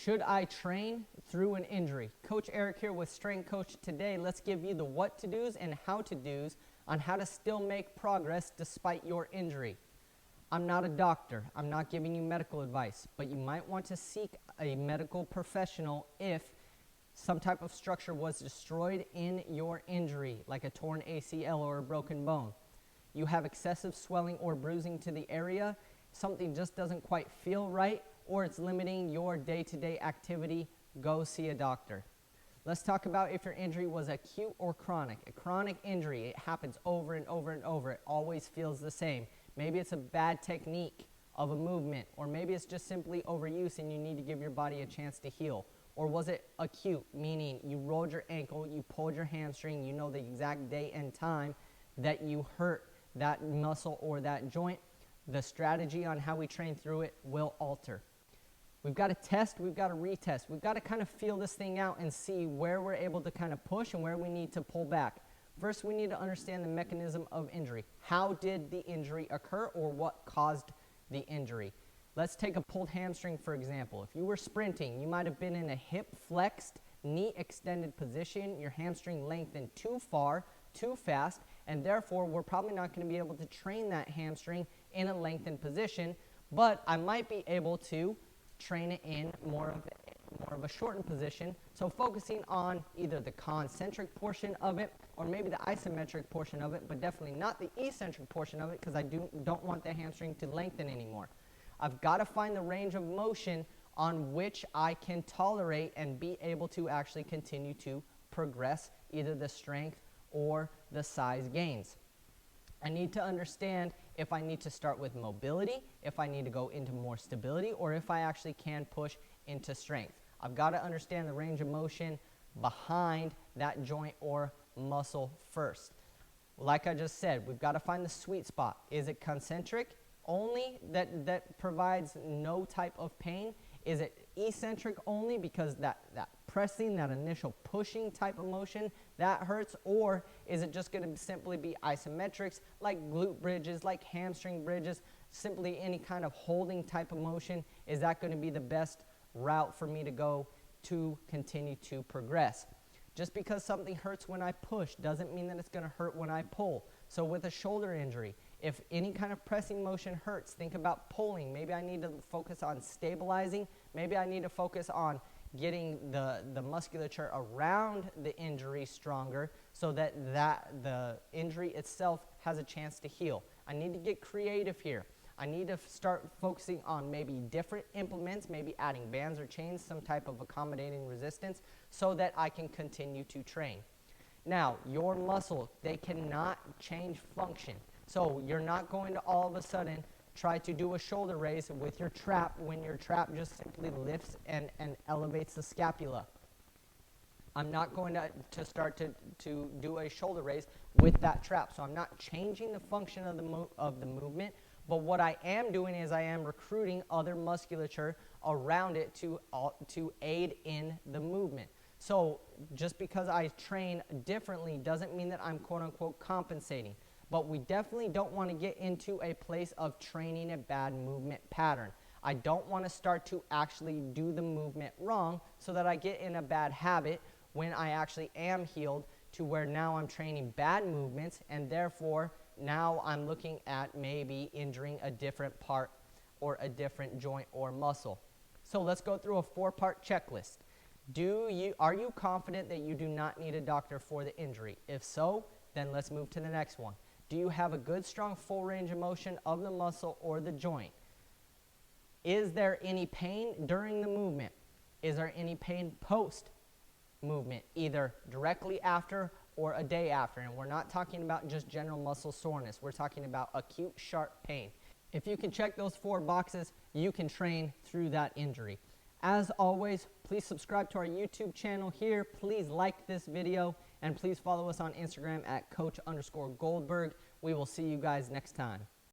Should I train through an injury? Coach Eric here with Strength Coach. Today, let's give you the what to do's and how to do's on how to still make progress despite your injury. I'm not a doctor. I'm not giving you medical advice, but you might want to seek a medical professional if some type of structure was destroyed in your injury, like a torn ACL or a broken bone. You have excessive swelling or bruising to the area, something just doesn't quite feel right, or it's limiting your day-to-day activity, go see a doctor. Let's talk about if your injury was acute or chronic. A chronic injury, it happens over and over and over. It always feels the same. Maybe it's a bad technique of a movement, or maybe it's just simply overuse and you need to give your body a chance to heal. Or was it acute, meaning you rolled your ankle, you pulled your hamstring, you know the exact day and time that you hurt that muscle or that joint. The strategy on how we train through it will alter. We've got to test, we've got to retest. We've got to kind of feel this thing out and see where we're able to kind of push and where we need to pull back. First, we need to understand the mechanism of injury. How did the injury occur, or what caused the injury? Let's take a pulled hamstring, for example. If you were sprinting, you might have been in a hip flexed, knee extended position. Your hamstring lengthened too far, too fast, and therefore we're probably not going to be able to train that hamstring in a lengthened position, but I might be able to train it in more of a shortened position. So focusing on either the concentric portion of it or maybe the isometric portion of it, but definitely not the eccentric portion of it, because I don't want the hamstring to lengthen anymore. I've got to find the range of motion on which I can tolerate and be able to actually continue to progress either the strength or the size gains. I need to understand if I need to start with mobility, if I need to go into more stability, or if I actually can push into strength. I've got to understand the range of motion behind that joint or muscle first. Like I just said, we've got to find the sweet spot. Is it concentric only that provides no type of pain? Is it eccentric only because that pressing, that initial pushing type of motion, that hurts? Or is it just going to simply be isometrics, like glute bridges, like hamstring bridges, simply any kind of holding type of motion? Is that going to be the best route for me to go to continue to progress? Just because something hurts when I push doesn't mean that it's going to hurt when I pull. So with a shoulder injury, if any kind of pressing motion hurts, think about pulling. Maybe I need to focus on stabilizing. Maybe I need to focus on getting the musculature around the injury stronger so that the injury itself has a chance to heal. I need to get creative here. I need to start focusing on maybe different implements, maybe adding bands or chains, some type of accommodating resistance, so that I can continue to train. Now, your muscle, they cannot change function. So you're not going to all of a sudden try to do a shoulder raise with your trap when your trap just simply lifts and elevates the scapula. I'm not going to start to do a shoulder raise with that trap. So I'm not changing the function of the movement, but what I am doing is I am recruiting other musculature around it to aid in the movement. So just because I train differently doesn't mean that I'm quote-unquote compensating. But we definitely don't want to get into a place of training a bad movement pattern. I don't want to start to actually do the movement wrong so that I get in a bad habit when I actually am healed, to where now I'm training bad movements, and therefore now I'm looking at maybe injuring a different part or a different joint or muscle. So let's go through a 4-part checklist. Are you confident that you do not need a doctor for the injury? If so, then let's move to the next one. Do you have a good, strong, full range of motion of the muscle or the joint? Is there any pain during the movement? Is there any pain post-movement, either directly after or a day after? And we're not talking about just general muscle soreness. We're talking about acute, sharp pain. If you can check those 4 boxes, you can train through that injury. As always, please subscribe to our YouTube channel here. Please like this video, and please follow us on Instagram at Coach_Goldberg. We will see you guys next time.